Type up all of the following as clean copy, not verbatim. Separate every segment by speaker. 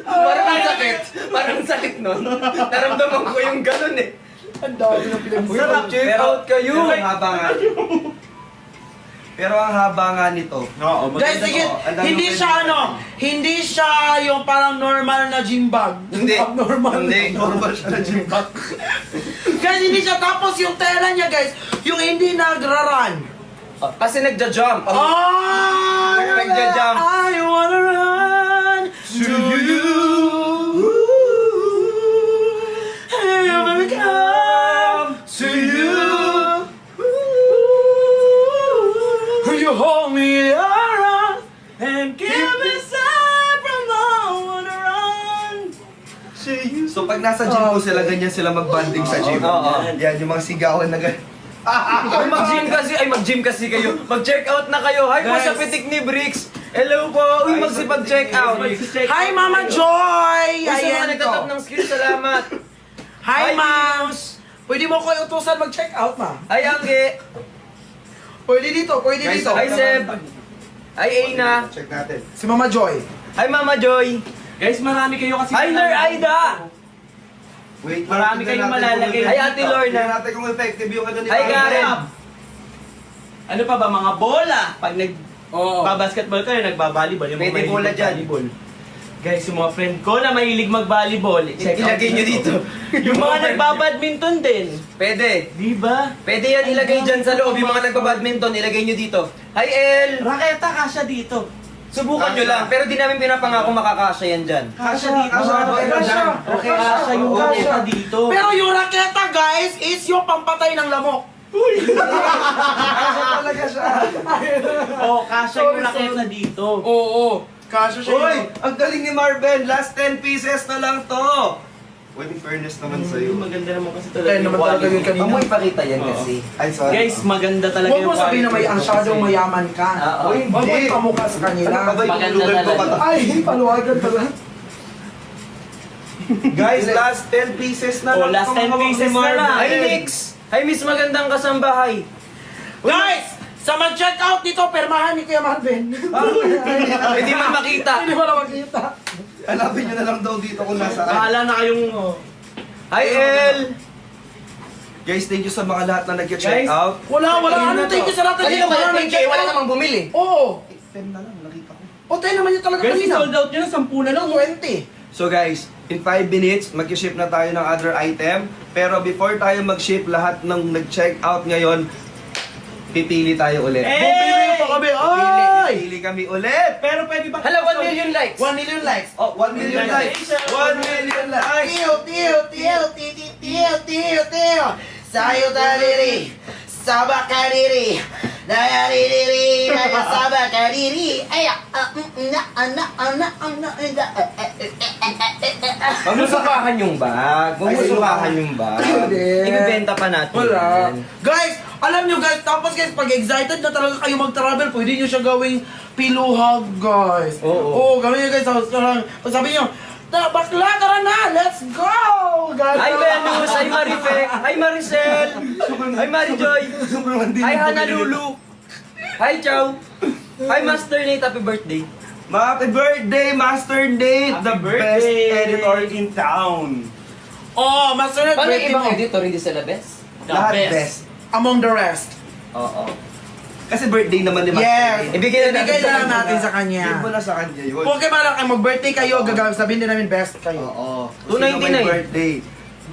Speaker 1: Parang ang sakit. Parang ang sakit nun. Naramdaman ko yung ganun eh.
Speaker 2: Ang dami ng pinag-uwi.
Speaker 1: Sarap, check out kayo.
Speaker 3: Pero ang haba nga. Pero ang haba nga nito.
Speaker 4: Oo,
Speaker 2: Guys, sige, hindi siya hindi siya yung parang normal na gym bag.
Speaker 1: Hindi.
Speaker 2: Abnormal.
Speaker 1: Hindi.
Speaker 3: Normal siya na gym bag.
Speaker 2: Guys, hindi siya. Tapos yung tela niya, guys, yung hindi nagra-run.
Speaker 1: Kasi nagja-jump.
Speaker 2: Oh,
Speaker 1: nagja-jump.
Speaker 2: I wanna run to you. Hey, baby, come to you. You hold me around and give me some from I wanna run.
Speaker 3: So pag nasa gym po sila, ganyan sila mag-banding sa gym.
Speaker 1: Oo.
Speaker 3: Yan, yung mga sigawan na ganyan.
Speaker 1: Ay, mag-gym kasi kayo. Mag-check out na kayo. Hi po
Speaker 2: Guys.
Speaker 1: sa pitik ni Bricks. Hello po. Uy, magsipag-check out.
Speaker 2: Hi, Mama Joy!
Speaker 1: Uy, sa mga
Speaker 2: Ayan
Speaker 1: nagtatap
Speaker 2: ko.
Speaker 1: ng skill, salamat.
Speaker 2: Hi,
Speaker 1: Hi,
Speaker 2: Ma'am! Pwede mo ko utusan mag-check out, Ma.
Speaker 1: Hi, Angge.
Speaker 2: Pwede dito, pwede
Speaker 3: Guys,
Speaker 2: dito.
Speaker 1: Hi, Seb. Hi, Aina.
Speaker 3: Check natin.
Speaker 2: Si Mama Joy.
Speaker 1: Hi, Mama Joy.
Speaker 4: Guys, marami kayo kasi...
Speaker 1: Hi, Ner Aida.
Speaker 3: Wait,
Speaker 4: Marami
Speaker 3: tingnan
Speaker 4: kayong
Speaker 3: natin
Speaker 4: malalagay
Speaker 3: kung-
Speaker 1: Hi, Ate Lorna.
Speaker 3: Tingnan natin kung effective yung ano ni
Speaker 1: Hi,
Speaker 3: Ma'am.
Speaker 1: Karen.
Speaker 4: Ano pa ba, mga bola? Pag
Speaker 2: Oo.
Speaker 4: nagbabasketball kayo, nagbabalibol. Yung mga
Speaker 1: Pwede
Speaker 4: mahilig
Speaker 1: bola dyan.
Speaker 4: magbalibol. Guys, yung mga friend ko na mahilig magbalibol, check out
Speaker 1: Ilagay nyo dito.
Speaker 4: Yung mga nagbabadminton din.
Speaker 1: Pwede.
Speaker 4: Di ba?
Speaker 1: Pwede yan ilagay dyan sa loob. Yung mga nagpa-badminton, ilagay nyo dito. Hi, El.
Speaker 4: Raketa kasya dito.
Speaker 1: Subukan nyo lang. Pero di namin pinapangako makakasya yan dyan.
Speaker 4: Kasya dito.
Speaker 2: Kasya.
Speaker 4: Kasya yung raketa dito.
Speaker 2: Pero yung raketa, guys, is yung pampatay ng lamok.
Speaker 3: Kasya talaga siya.
Speaker 4: Oh, kasya yung raketa dito.
Speaker 2: Oo. Kasya siya
Speaker 3: Uy,
Speaker 2: yun.
Speaker 3: ang galing ni Marvin. Last 10 pieces na lang to. Pwede fairness naman sa'yo.
Speaker 4: Maganda naman kasi
Speaker 2: Kaya
Speaker 4: talaga
Speaker 2: naman talaga yung kanina.
Speaker 1: Huwag mo ipakita yan
Speaker 4: Oo.
Speaker 1: kasi.
Speaker 3: Ay, sorry.
Speaker 4: Guys, maganda talaga
Speaker 2: Huwag mo
Speaker 4: yung
Speaker 2: sabihin na may
Speaker 4: quality
Speaker 2: asyadong
Speaker 4: kasi.
Speaker 2: mayaman ka.
Speaker 1: Oo.
Speaker 3: Uy,
Speaker 2: Huwag mo
Speaker 3: hindi.
Speaker 2: ipamukha sa kanila.
Speaker 3: Ano ka ba yung
Speaker 4: Maganda
Speaker 3: lugar ko
Speaker 4: talaga.
Speaker 3: ba?
Speaker 2: Ay, paluwagan pala.
Speaker 3: Guys, last 10 pieces na
Speaker 4: Oh,
Speaker 3: lang.
Speaker 4: last
Speaker 3: Itong
Speaker 4: 10
Speaker 3: hawak ni
Speaker 4: pieces na
Speaker 3: Marvin.
Speaker 4: lang.
Speaker 1: Hi, Nix. Hi, Miss Magandang Kasambahay.
Speaker 2: Guys, sa mag-check out dito, permahan ni Kuya Marvin.
Speaker 1: Hindi man makita.
Speaker 2: Hindi mo na makita.
Speaker 3: Hanapin nyo na lang daw dito kung nasaan.
Speaker 4: Bahala na kayong...
Speaker 1: Hi, El.
Speaker 3: Guys, thank you sa mga lahat na nag-check
Speaker 4: Guys,
Speaker 3: out.
Speaker 2: Wala. Ano, thank you sa lahat.
Speaker 1: Kanina ba yung PK? Wala namang bumili.
Speaker 2: Oo.
Speaker 3: 10 na lang, nakita ko.
Speaker 2: O, tayo naman yung talaga
Speaker 4: Guys,
Speaker 2: kanina.
Speaker 4: sold out nyo na, 10 na lang.
Speaker 2: 20.
Speaker 3: So guys, in 5 minutes, mag-ship na tayo ng other item. Pero before tayo mag-ship, lahat ng nag-check out ngayon, pipili tayo ulit.
Speaker 2: Bumili pa kami. Ay!
Speaker 3: Pipili kami ulit.
Speaker 4: Pero pwede ba...
Speaker 1: Hala, 1 million likes.
Speaker 2: 1 million likes.
Speaker 3: Oh, 1 million likes. 1 million likes.
Speaker 2: Tiyo. Sayo tariri. Saba kariri. Nayariri. Saba kariri. Ay,
Speaker 1: Huwag mo sukahan yung bag. Huwag mo
Speaker 3: Ay,
Speaker 1: sukahan yung bag.
Speaker 2: Hindi.
Speaker 1: Ibibenta pa natin.
Speaker 2: Wala.
Speaker 1: yan.
Speaker 2: Guys, alam nyo guys, tapos guys, pag excited na talaga kayo mag-travel, pwede nyo siya gawing piluhag, guys.
Speaker 1: Oo.
Speaker 2: gawin nyo guys. Sabi nyo, bakla, tara na, let's go! Guys,
Speaker 1: Hi, Venus. Hi, Marife. Hi, Maricel. Hi, Marijoy. Hi, Hana Lulu. Hi, Chow. Hi, Master Nate. Happy birthday.
Speaker 3: Happy birthday, Master Nate, the best editor in town.
Speaker 2: Oh, Master Nate,
Speaker 1: Paano yung
Speaker 2: birthday
Speaker 1: ibang
Speaker 2: mo.
Speaker 1: editor hindi sila best?
Speaker 3: Lahat best.
Speaker 2: Among the rest.
Speaker 1: Oo.
Speaker 3: Kasi birthday naman ni Master
Speaker 2: Yes.
Speaker 3: Nate.
Speaker 1: Ibigay na natin
Speaker 2: Ibigay
Speaker 1: sa
Speaker 2: na lang
Speaker 1: kanya.
Speaker 2: natin sa kanya.
Speaker 3: Give mo na sa kanya yun.
Speaker 2: Kung kayo malaki mag-birthday kayo, gagawin sabihin din namin best kayo.
Speaker 3: Oo.
Speaker 1: 299.
Speaker 3: Sino may birthday.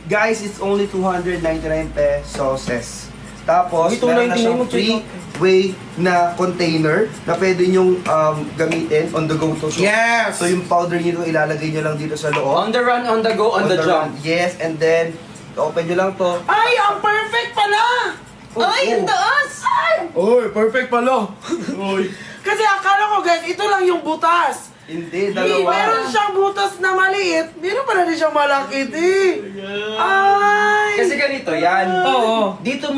Speaker 3: Guys, it's only 299 pesos. Tapos,
Speaker 1: Uy,
Speaker 3: meron na
Speaker 1: 299
Speaker 3: siyang
Speaker 1: mag-check
Speaker 3: free way na container na pwede nyong gamitin on the go to shop.
Speaker 2: Yes!
Speaker 3: So yung powder nyo ilalagay nyo lang dito sa loob.
Speaker 1: On the run, on the go, on the jump.
Speaker 3: run. Yes, and then open nyo lang to.
Speaker 2: Ay, ang perfect pala!
Speaker 1: Ay, ang taas!
Speaker 2: Uy, perfect pala. Kasi akala ko guys, ito lang yung butas.
Speaker 3: Hindi,
Speaker 2: Meron
Speaker 3: dalawa.
Speaker 2: siyang butas na maliit, meron pala din siyang malaki Ay!
Speaker 1: Kasi ganito yan.
Speaker 2: Oo.
Speaker 1: Dito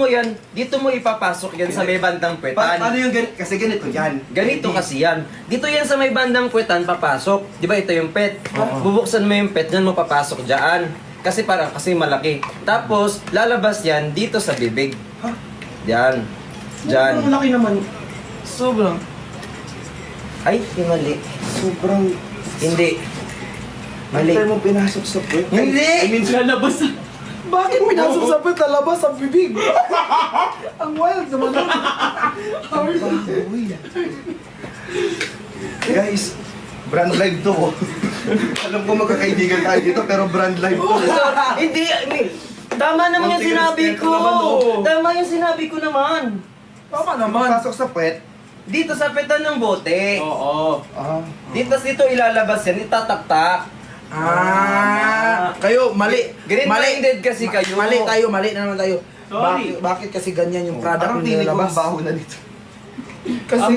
Speaker 1: mo ipapasok yan sa may bandang
Speaker 3: Paano
Speaker 1: puwetan.
Speaker 3: yung ganito? Kasi ganito yan.
Speaker 1: Ganito kasi yan. Dito yan sa may bandang puwetan, papasok. Di ba ito yung pet? Bubuksan mo yung pet, dyan mo papasok dyan. Kasi malaki. Tapos, lalabas yan dito sa bibig. Yan. Dyan.
Speaker 4: Ang laki naman.
Speaker 2: Sobrang.
Speaker 1: Ay, yung mali.
Speaker 3: Sobrang...
Speaker 1: Hindi. Mali.
Speaker 3: Tayo mo pinasok sa puwet.
Speaker 1: Hindi!
Speaker 3: I mean,
Speaker 4: Lalabas.
Speaker 2: Bakit pinasok sa puwet, lalabas sa bibig? Ang wild naman nun.
Speaker 3: guys, brand live to. Alam ko magkakaibigan tayo dito, pero brand live to.
Speaker 1: Hindi, tama naman yung
Speaker 3: Konti
Speaker 1: sinabi
Speaker 3: respeto
Speaker 1: ko.
Speaker 3: naman, oh.
Speaker 1: Tama yung sinabi ko naman.
Speaker 2: Tama naman.
Speaker 3: Pasok sa puwet.
Speaker 1: Dito sa petan ng bote.
Speaker 4: Oo.
Speaker 3: Ah.
Speaker 1: Dito ilalabas yan, itataktak.
Speaker 2: Kayo, mali.
Speaker 1: Green-minded kasi kayo.
Speaker 2: Mali na naman tayo.
Speaker 4: Sorry.
Speaker 2: Bakit kasi ganyan yung product
Speaker 3: Parang
Speaker 2: yung
Speaker 3: feeling ko
Speaker 2: nilalabas?
Speaker 3: ang baho na nito.
Speaker 2: Kasi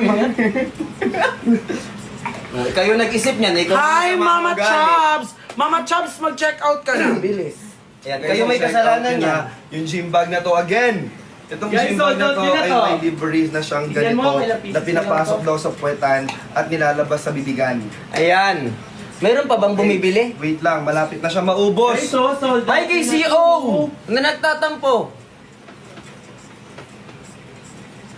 Speaker 1: Kayo nag-isip niyan. Ikaw
Speaker 2: Hi,
Speaker 1: yung
Speaker 2: Mama
Speaker 1: ugali.
Speaker 2: Chubbs! Mama Chubbs, mag-check out ka na. Bilis.
Speaker 1: Ayan, kayo may kasalanan niya.
Speaker 3: Yung gym bag na to again. Itong
Speaker 4: Guys,
Speaker 3: gym bag na
Speaker 4: sold out
Speaker 3: to
Speaker 4: nyo na
Speaker 3: ay
Speaker 4: to.
Speaker 3: may livery na siyang
Speaker 4: Tignan
Speaker 3: ganito
Speaker 4: mo, may lapisan
Speaker 3: na pinapasok
Speaker 4: sila to.
Speaker 3: daw sa puwetan at nilalabas sa bibigan.
Speaker 1: Ayan. Meron pa bang bumibili?
Speaker 3: Wait lang, malapit na siya maubos.
Speaker 4: Ay, so, sold out
Speaker 1: Hi kay
Speaker 4: na
Speaker 1: CO!
Speaker 4: to.
Speaker 1: Na nagtatampo.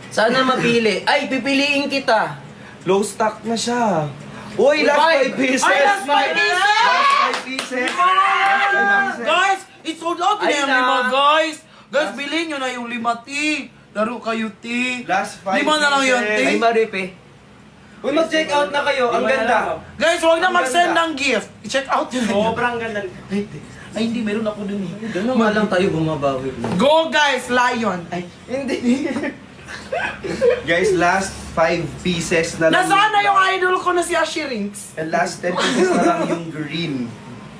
Speaker 1: Sana mapili. Ay, pipiliin kita.
Speaker 3: Low stock na siya. Uy, last
Speaker 1: Five.
Speaker 3: 5 pieces!
Speaker 2: Ay, last 5 pieces!
Speaker 3: Last 5 pieces! Last 5 pieces!
Speaker 2: Guys, it's sold out na
Speaker 1: Ay
Speaker 2: yung
Speaker 1: na.
Speaker 2: 5, guys. Guys, bilhin nyo na yung 5, T. Laro kayo, T.
Speaker 3: Last 5
Speaker 2: 5 na lang yun, T.
Speaker 1: Ay, Maripe. Uy, mag-check out na kayo. Ang
Speaker 4: Lima na
Speaker 1: ganda.
Speaker 4: lang.
Speaker 2: Guys, huwag na
Speaker 1: Ang
Speaker 2: mag-send
Speaker 1: ganda.
Speaker 2: ng gift. I-check out nyo na yun.
Speaker 4: Sobrang ganda.
Speaker 2: Ay, hindi. Meron ako dun eh.
Speaker 1: Ganun nga lang tayo bumabawi.
Speaker 2: Go, guys. Lion. Ay.
Speaker 1: Hindi.
Speaker 3: Guys, last 5 pieces na lang.
Speaker 2: Nasaan na yung idol ko na si Ashirinks?
Speaker 3: And last 10 pieces na lang yung green.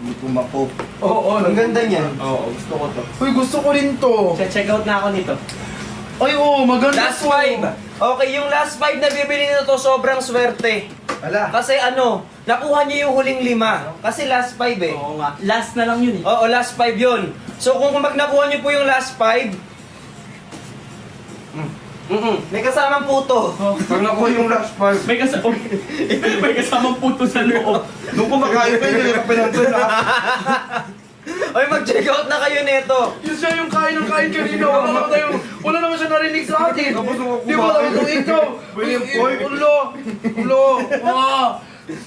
Speaker 3: Hindi kumako.
Speaker 1: Oo, ang ganda niya.
Speaker 4: Oo, gusto ko to.
Speaker 2: Uy, gusto ko rin to.
Speaker 4: Check out na ako nito.
Speaker 2: Ay, oo, maganda
Speaker 1: Last
Speaker 2: to.
Speaker 1: 5. Okay, yung last 5 na bibili nito to, sobrang swerte.
Speaker 3: Ala.
Speaker 1: Kasi ano, nakuha niyo yung huling 5. Kasi last 5 eh.
Speaker 4: Oo nga. Last na lang yun eh.
Speaker 1: Oo, last 5 yun. So kung nakuha niyo po yung last 5, may kasamang puto.
Speaker 3: Pag nakuha yung last 5,
Speaker 4: May kasama. May kasamang puto sa loob.
Speaker 3: nung kumakain pa yun, yung pinansin ha.
Speaker 1: Oy, mag-check out na kayo nito.
Speaker 2: Yun siya yung kain ng kain kanina. Wala naman siya narinig sa atin.
Speaker 3: Tapos nung
Speaker 2: Di ba naman itong ikaw?
Speaker 3: William Boy.
Speaker 2: Ulo.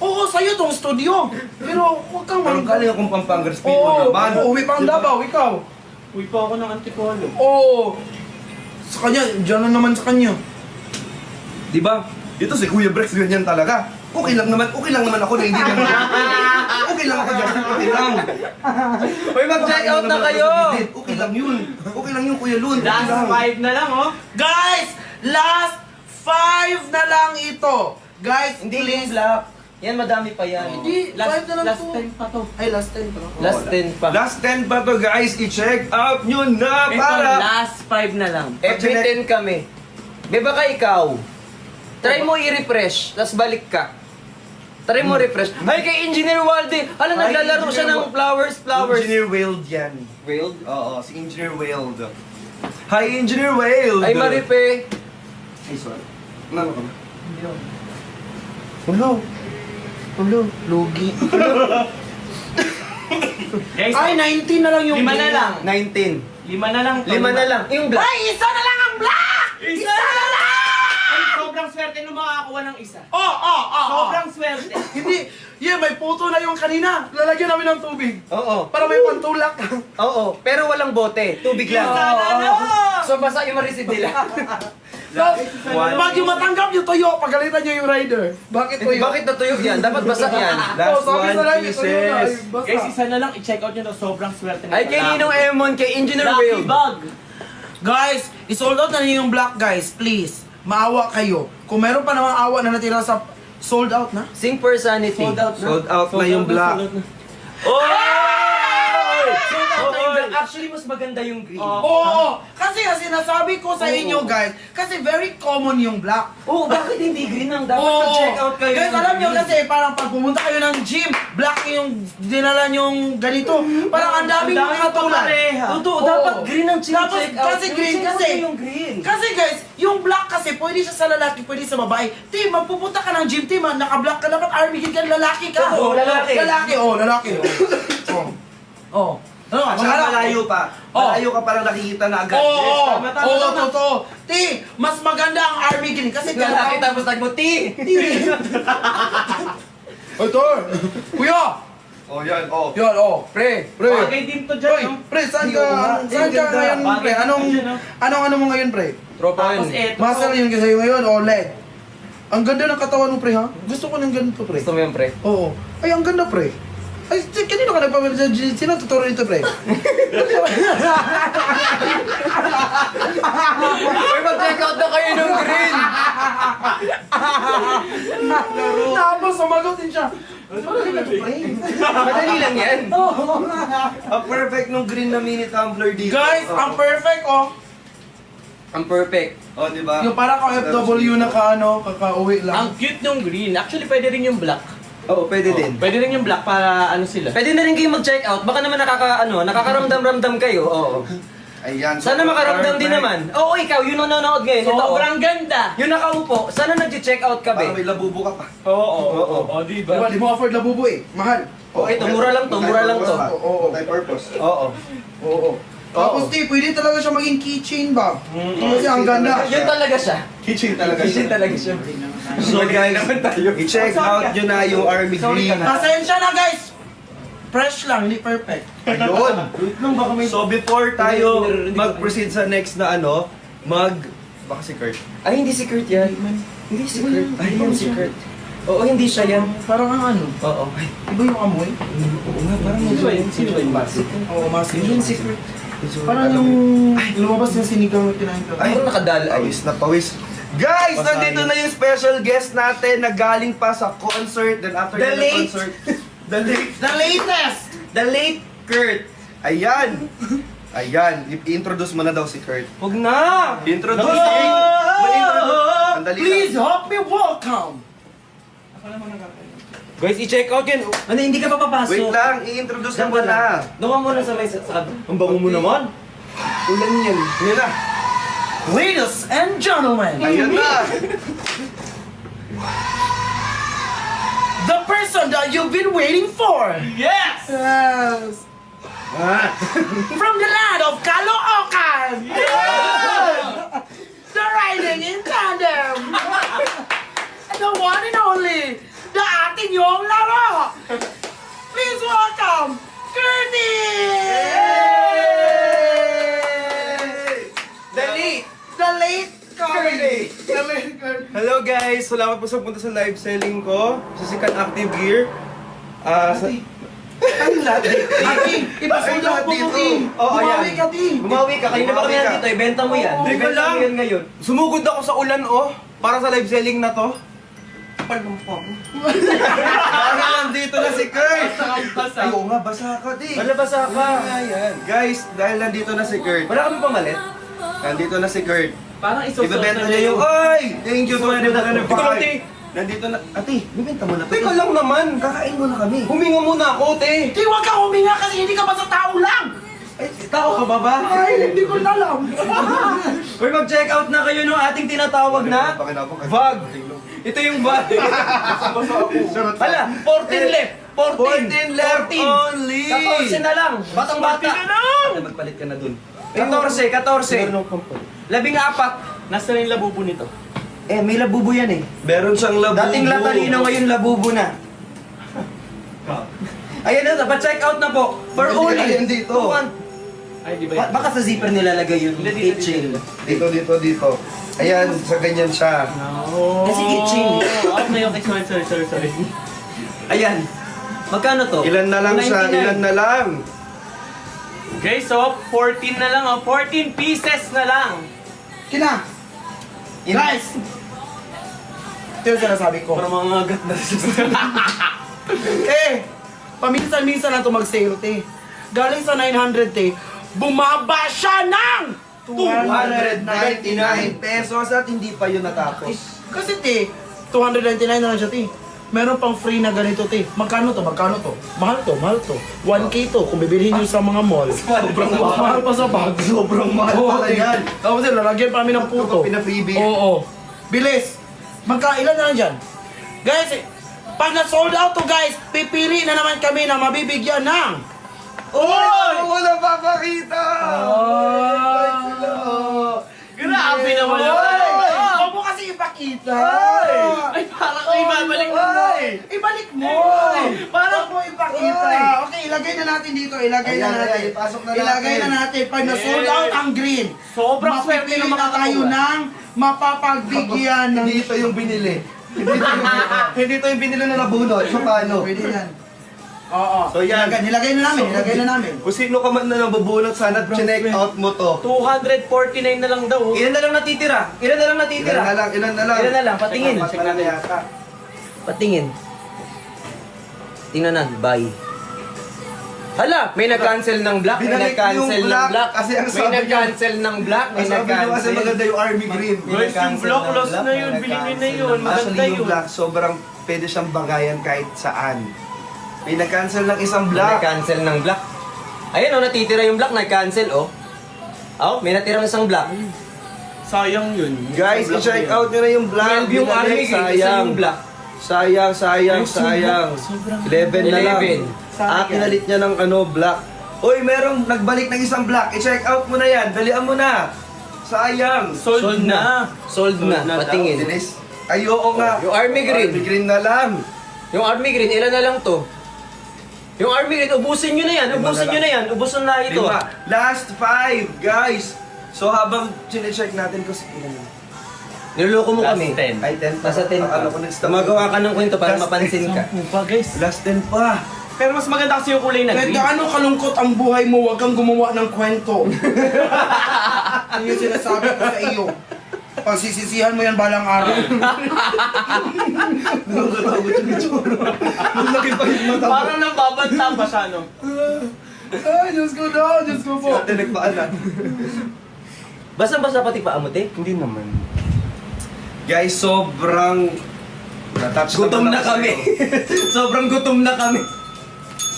Speaker 2: Oo, sa'yo tong studio. Pero huwag kang
Speaker 3: Parang
Speaker 2: malungkot.
Speaker 3: galing akong Pampangas people
Speaker 2: Oo,
Speaker 3: naman.
Speaker 2: uwi pang Davao, ikaw.
Speaker 4: Uy pa ako ng antipolo.
Speaker 2: Oo. Sa kanya, dyan na naman sa kanya.
Speaker 3: Di ba? Ito si Kuya Brex ganyan talaga. Okay lang naman ako na hindi naman. Okay lang ako dyan, okay lang.
Speaker 1: Oy, mag-check out na kayo.
Speaker 3: Okay lang yun. Okay lang yun, Kuya Lun. Okay
Speaker 4: Last
Speaker 3: lang.
Speaker 4: 5 na lang oh.
Speaker 2: Guys, last 5 na lang ito. Guys,
Speaker 1: Hindi
Speaker 2: please.
Speaker 1: yung black. Yan, madami pa yan.
Speaker 2: Hindi, 5
Speaker 4: Last,
Speaker 2: na lang
Speaker 4: last
Speaker 2: to.
Speaker 4: 10 pa to.
Speaker 2: Ay, last 10 to.
Speaker 1: Last 10 pa.
Speaker 3: Last 10 pa to guys, i-check out nyo na
Speaker 4: Ito,
Speaker 3: para...
Speaker 4: last 5 na lang.
Speaker 1: Every 10 kami. Be, baka ikaw, try mo i-refresh, tapos balik ka. Try mo refresh. Ay, kay Engineer Walde. Hala,
Speaker 3: Ay,
Speaker 1: naglalaro siya
Speaker 3: Engineer
Speaker 1: ng flowers.
Speaker 3: Engineer Wailed yan.
Speaker 1: Wild?
Speaker 3: Oo, si Engineer Wailed. Hi, Engineer Wailed!
Speaker 1: Ay, Maripe.
Speaker 3: Ay, sorry. Ano ka ba?
Speaker 2: Ulo, lugi.
Speaker 4: Guys,
Speaker 2: Ay, 19 na lang yung
Speaker 4: 5 na lang.
Speaker 1: 19.
Speaker 4: 5 na lang.
Speaker 1: 5 na lang. Yung black.
Speaker 2: Ay, isa na lang ang black!
Speaker 4: Isa na lang! Ay, sobrang swerte nung makakakuha ng isa.
Speaker 2: Oh.
Speaker 4: Sobrang swerte.
Speaker 2: Hindi, may puto na yung kanina. Lalagyan namin ng tubig.
Speaker 1: Oo.
Speaker 2: Para may pantulak.
Speaker 1: Oo. Pero walang bote. Tubig lang.
Speaker 4: Sana na!
Speaker 1: So, basta yung ma-receive nila.
Speaker 2: Pag yung matanggap yung tuyo, pagalitan nyo yung rider. Bakit tuyo?
Speaker 1: Bakit natuyog yan? Dapat basa yan.
Speaker 3: Last
Speaker 2: sabi sa
Speaker 3: 1
Speaker 2: live, tuyo na. Ay,
Speaker 3: pieces.
Speaker 2: basta.
Speaker 4: Guys, isa na lang. I-check out nyo to. Sobrang swerte na
Speaker 1: Ay, kay Ninong Emon, kay Engineer
Speaker 4: Lucky
Speaker 1: Wild.
Speaker 4: bag.
Speaker 2: Guys, isold out na niyo yung black, guys. Please, maawa kayo. Kung meron pa namang awa na natira sa sold out na.
Speaker 1: Sing for sanity.
Speaker 4: Sold out na.
Speaker 3: Sold out na yung black.
Speaker 4: sold out na.
Speaker 1: Oh! Sold out na yung black. Actually, mas maganda yung green.
Speaker 2: Oo! Kasi sinasabi ko sa inyo, guys, kasi very common yung black.
Speaker 1: Oh, bakit hindi green ang dapat
Speaker 2: Oo.
Speaker 1: mag-check out kayo?
Speaker 2: Guys,
Speaker 1: ng
Speaker 2: alam nyo
Speaker 1: green.
Speaker 2: kasi parang pag pumunta kayo ng gym, black yung dinala yung ganito. Parang ang daming
Speaker 4: Ang daming
Speaker 2: katulad.
Speaker 4: pagkareha.
Speaker 1: Totoo,
Speaker 2: Oo.
Speaker 1: dapat green ang check
Speaker 2: Tapos,
Speaker 1: out.
Speaker 2: kasi green
Speaker 1: Check out
Speaker 2: kasi.
Speaker 1: na yung green.
Speaker 2: Kasi guys, yung black kasi pwede siya sa lalaki, pwede sa babae. Team, magpupunta ka ng gym, team, naka-black ka, dapat army kid ka, lalaki ka.
Speaker 1: Oo, lalaki.
Speaker 2: Lalaki. Oh. Ano,
Speaker 3: At saka malayo pa.
Speaker 2: Oh.
Speaker 3: Malayo ka parang nakikita na agad.
Speaker 2: Oo,
Speaker 4: tama, tama.
Speaker 2: totoo. Ti, mas maganda ang army green kasi
Speaker 1: Lalaki tapos nagmuti.
Speaker 2: Ito, kuya,
Speaker 3: Oh, yan, oh.
Speaker 2: Yun, oh, pre.
Speaker 4: Bagay din to dyan,
Speaker 2: Oy,
Speaker 4: no?
Speaker 2: pre, saan
Speaker 3: Hindi, oo nga.
Speaker 2: ka, saan ka
Speaker 3: Ganda.
Speaker 2: ngayon, pre?
Speaker 4: Bagay
Speaker 2: Anong,
Speaker 4: din dyan, no?
Speaker 2: ano mo ngayon, pre?
Speaker 1: Tropa
Speaker 4: Tapos
Speaker 1: yun.
Speaker 4: eto.
Speaker 2: Muscle yun kasi ngayon, o leg. Ang ganda ng katawan mo, pre, ha? Gusto ko ng ganito, pre.
Speaker 1: Gusto mo yun, pre?
Speaker 2: Oo. Ay, ang ganda, pre. Ay, kanino ka nagpapalala sa gym? Sino tuturo nito, pre?
Speaker 1: Uy, mag-check out na kayo ng green!
Speaker 2: Tapos, sumagot din siya. Ano ka pre?
Speaker 1: Madali lang yan.
Speaker 3: Ang perfect nung green na mini tumbler dito.
Speaker 2: Guys, ang perfect, oh.
Speaker 1: Ang perfect.
Speaker 3: Oh, di ba?
Speaker 2: Yung para ka FW na kakauwi lang.
Speaker 4: Ang cute nung green. Actually, pwede rin yung black.
Speaker 3: Oo, pwede din.
Speaker 4: Pwede rin yung black para ano sila.
Speaker 1: Pwede na rin kayo mag-check out. Baka naman nakakaramdam-ramdam kayo. Oo.
Speaker 3: Ayan.
Speaker 1: Sana makaramdam din naman. Oo, ikaw, yun ang nanonood ngayon. Ito,
Speaker 4: Sobrang ganda!
Speaker 1: yung nakaupo, sana nag-check out ka,
Speaker 3: Para
Speaker 1: be.
Speaker 3: may labubo ka pa.
Speaker 4: Oo. O,
Speaker 2: Diba, di mo afford labubo eh. Mahal.
Speaker 1: Oh, ito, mura lang to, mura lang to.
Speaker 2: Oo.
Speaker 3: Multi-purpose.
Speaker 1: Oo.
Speaker 2: Oo. Tapos, di, pwede talaga siya maging keychain ba? Kasi ang ganda.
Speaker 1: Yun talaga siya.
Speaker 3: Kitchen talaga
Speaker 1: Kasi
Speaker 3: siya.
Speaker 1: talaga siya.
Speaker 3: So guys, i-check out nyo na yung Army Green.
Speaker 2: Pasensya na guys! Fresh lang, hindi perfect.
Speaker 3: Ayun. So before tayo mag-proceed sa next na ano, baka si Kurt.
Speaker 1: Ay, hindi si Kurt yan. Hindi si Kurt. Ay, yan si Kurt. Oo, hindi siya yan.
Speaker 2: Parang ang ano?
Speaker 1: Oo.
Speaker 2: Iba yung amoy?
Speaker 1: Oo nga, parang medyo
Speaker 4: Sino ba yun?
Speaker 2: Oo, masin.
Speaker 1: Yan si Kurt.
Speaker 2: Parang yung lumabas yung sinigang na kinain ko.
Speaker 3: Ay,
Speaker 1: Parang nakadal. Ay,
Speaker 3: pawis na pawis. Guys,
Speaker 2: Basahin.
Speaker 3: nandito na yung special guest natin na galing pa sa concert. Then after
Speaker 1: The
Speaker 3: the
Speaker 1: late-
Speaker 3: concert, the late,
Speaker 2: The latest!
Speaker 1: the late Kurt.
Speaker 3: ayan. Ayan, i-introduce mo na daw si Kurt.
Speaker 1: Huwag na!
Speaker 3: Introduce. Andali
Speaker 2: Please
Speaker 3: lang.
Speaker 2: help me welcome!
Speaker 1: Guys, i-check out yan. Ano, hindi ka pa papasok.
Speaker 3: Wait lang, i-introduce na
Speaker 1: Diyan ka
Speaker 3: muna.
Speaker 1: Doon ka muna sa may sa. Ang bango mo naman.
Speaker 3: Ulan yan. Yan na.
Speaker 2: Ladies and gentlemen,
Speaker 3: Ayan na.
Speaker 2: the person that you've been waiting for!
Speaker 4: Yes!
Speaker 2: Yes! From the land of Caloocan! The riding in tandem! And the one and only, the ating yung laro! Please welcome, Curtis!
Speaker 1: The late.
Speaker 2: The late
Speaker 3: Curtis!
Speaker 2: The late Curtis!
Speaker 3: Hello guys! Salamat po sa punta sa live selling ko sa Sikat Active Gear.
Speaker 2: Ano lahat? Ati, ipasold out mo
Speaker 3: dito.
Speaker 2: mo, Ti.
Speaker 1: Oo,
Speaker 2: Bumawi
Speaker 1: ayan.
Speaker 2: ka, Ti.
Speaker 1: Bumawi ka. Kanina pa kami
Speaker 3: Bumawi ka.
Speaker 1: nandito. Ibenta mo yan.
Speaker 2: Oo,
Speaker 1: Ibenta
Speaker 3: lang.
Speaker 1: mo yan ngayon.
Speaker 3: Sumugod ako sa ulan oh, para sa live selling na to. Para nandito na si Kurt! Ay, oo nga, basa ka di.
Speaker 1: Malabasa ka.
Speaker 3: Ayan. Guys, dahil nandito na si Kurt,
Speaker 1: Wala kami pamalit.
Speaker 3: nandito na si Kurt.
Speaker 4: Parang isusot
Speaker 3: Ibebenta
Speaker 4: na
Speaker 3: niya yung, ay! Thank you,
Speaker 1: Sorry,
Speaker 3: Tony,
Speaker 1: Ate.
Speaker 3: na Nandito na, ate, bibenta mo na to.
Speaker 1: Teka lang naman.
Speaker 3: Kakain mo na kami.
Speaker 1: Huminga muna ako, te.
Speaker 2: Ti, huwag ka huminga kasi hindi ka pa sa tao lang!
Speaker 3: Ay, tao ka ba ba?
Speaker 2: Ay, hindi ko na alam.
Speaker 1: Uy, mag-check out na kayo ng ating tinatawag na Vag. Ito yung Vag. Hala, 14 left.
Speaker 3: 14 left only.
Speaker 1: 14 na lang. Batang bata.
Speaker 3: Magpalit ka na dun.
Speaker 1: 14. 14. 14.
Speaker 4: Nasa na yung labubo nito?
Speaker 1: Eh, may labubo yan eh.
Speaker 3: Meron siyang labubo.
Speaker 1: Dating latalino, ngayon labubo na. Ayan na, pa-check out na po. For
Speaker 3: Hindi,
Speaker 1: only.
Speaker 3: ayan dito.
Speaker 4: Ay, di ba yun?
Speaker 1: Baka sa zipper nilalagay yun.
Speaker 4: Hindi,
Speaker 1: Kitchen.
Speaker 3: Dito. Ayan, sa ganyan siya.
Speaker 4: No.
Speaker 1: Kasi itching.
Speaker 4: Okay. Sorry.
Speaker 1: Ayan. Magkano to?
Speaker 3: Ilan na lang siya,
Speaker 1: 99.
Speaker 3: ilan na lang.
Speaker 4: Okay, so 14 na lang. 14 pieces na lang.
Speaker 2: Kina,
Speaker 1: In-
Speaker 2: guys! Ito yung sinasabi ko.
Speaker 1: Para mga agat na.
Speaker 2: Eh, paminsan-minsan na ito mag-sale, te. Galing sa 900, te. Bumaba siya ng
Speaker 3: 299 pesos at hindi pa yun natapos.
Speaker 2: Kasi, te, 299 na lang siya, te. Meron pang free na ganito, te. Magkano to? Mahal to. 1K to kung bibilihin nyo sa mga mall.
Speaker 3: Sobrang
Speaker 2: Mahal pa sa bag.
Speaker 3: Sobrang mahal pala
Speaker 2: te.
Speaker 3: yan.
Speaker 2: Tapos, lalagyan pa kami ng puto.
Speaker 3: Pina-freebie.
Speaker 2: Oo. Bilis. Magkailan na lang dyan. Guys, pag na-sold out to, guys, pipili na naman kami na mabibigyan ng...
Speaker 3: Oy! Wala papakita!
Speaker 4: Grabe naman yun.
Speaker 2: Huwag mo kasi ipakita!
Speaker 4: Ay, parang ko ibabalik mo.
Speaker 2: Ibalik mo!
Speaker 4: Parang
Speaker 2: Huwag mo ipakita! ilagay na natin dito. Ilagay
Speaker 3: Ayan,
Speaker 2: na natin.
Speaker 3: ayan, ipasok na
Speaker 2: Ilagay
Speaker 3: natin.
Speaker 2: na natin. Pag na-sold out ang green,
Speaker 4: Sobrang swerte
Speaker 2: mapipili
Speaker 4: ng
Speaker 2: na
Speaker 4: makakakuha.
Speaker 2: tayo ng mapapagbigyan ng...
Speaker 3: Hindi ito yung binili. Hindi ito yung binili na nabunot. So paano?
Speaker 2: Pwede yan. Oo.
Speaker 3: So, yan.
Speaker 2: Nilagay na namin.
Speaker 3: Kung sino ka man na nabubunot, sana check out mo to.
Speaker 4: 249 na lang daw. oh.
Speaker 1: Ilan na lang natitira? Ilan na lang natitira?
Speaker 3: Ilan na lang, ilan na lang.
Speaker 1: Ilan na lang? Patingin.
Speaker 3: Apat na lang yata.
Speaker 1: Patingin. Tingnan na, bye. Hala, may nag-cancel ng black, may
Speaker 3: Binalik
Speaker 1: nag-cancel
Speaker 3: yung
Speaker 1: ng
Speaker 3: black,
Speaker 1: black,
Speaker 3: kasi ang
Speaker 1: may
Speaker 3: sabi niyo-
Speaker 1: nag-cancel ng black, may
Speaker 3: Sabi nyo kasi
Speaker 1: nag-cancel.
Speaker 3: maganda yung army green.
Speaker 4: Guys, yung block loss na yun. Bilhin nyo na yun. Maganda
Speaker 3: Actually, yung
Speaker 4: yun.
Speaker 3: black, sobrang pwede siyang bagayan kahit saan. May nag-cancel ng isang
Speaker 1: May
Speaker 3: black.
Speaker 1: nag-cancel ng black. Ayun oh, natitira yung black, nag-cancel oh. Oh, may natira isang black.
Speaker 4: Sayang yun.
Speaker 3: Guys, i-check out nyo na yung black.
Speaker 1: 12 yung army green, isa yung black.
Speaker 3: Sayang. 11 na lang.
Speaker 1: 11.
Speaker 3: Kinalit niya ng black. Uy, merong nagbalik ng isang black. I-check out mo na yan. Dalian mo na. Sayang.
Speaker 4: Sold na.
Speaker 1: Sold na, patingin.
Speaker 3: Dinis. Ay, oo nga.
Speaker 1: Yung army green.
Speaker 3: Army green na lang.
Speaker 1: Yung army green, ilan na lang to? Yung army green, ubusin nyo na yan, ubusin nyo na yan, ubusin na ito.
Speaker 3: Lima. Last 5, guys. So habang chine-check natin kung ilan na.
Speaker 1: Niloloko mo
Speaker 4: Last
Speaker 1: kami.
Speaker 4: 10.
Speaker 3: Ay, 10 pa.
Speaker 1: Nasa 10 pa.
Speaker 3: Akala ko nag-stop.
Speaker 1: Gumagawa ka ng kwento para
Speaker 3: Last
Speaker 1: mapansin ka.
Speaker 4: Sampu pa guys.
Speaker 3: Last 10 pa.
Speaker 4: Pero mas maganda kasi yung kulay na
Speaker 2: Kahit
Speaker 4: green.
Speaker 2: gaano kalungkot ang buhay mo, huwag kang gumawa ng kwento. Ano yung sinasabi ko sa iyo? Pagsisisihan mo yan balang araw.
Speaker 3: Nakakatakot yung itsura. Ang laki pa yung mata mo.
Speaker 4: Parang nababanta pa siya, no?
Speaker 2: Ay, Diyos ko daw, Diyos ko po.
Speaker 3: Ate, nagpaan na.
Speaker 1: Basta pati pa amote?
Speaker 4: Hindi naman.
Speaker 3: Guys, sobrang natouch
Speaker 1: Gutom
Speaker 3: naman
Speaker 1: na
Speaker 3: ako
Speaker 1: kami.
Speaker 3: sa'yo.
Speaker 1: Sobrang gutom na kami.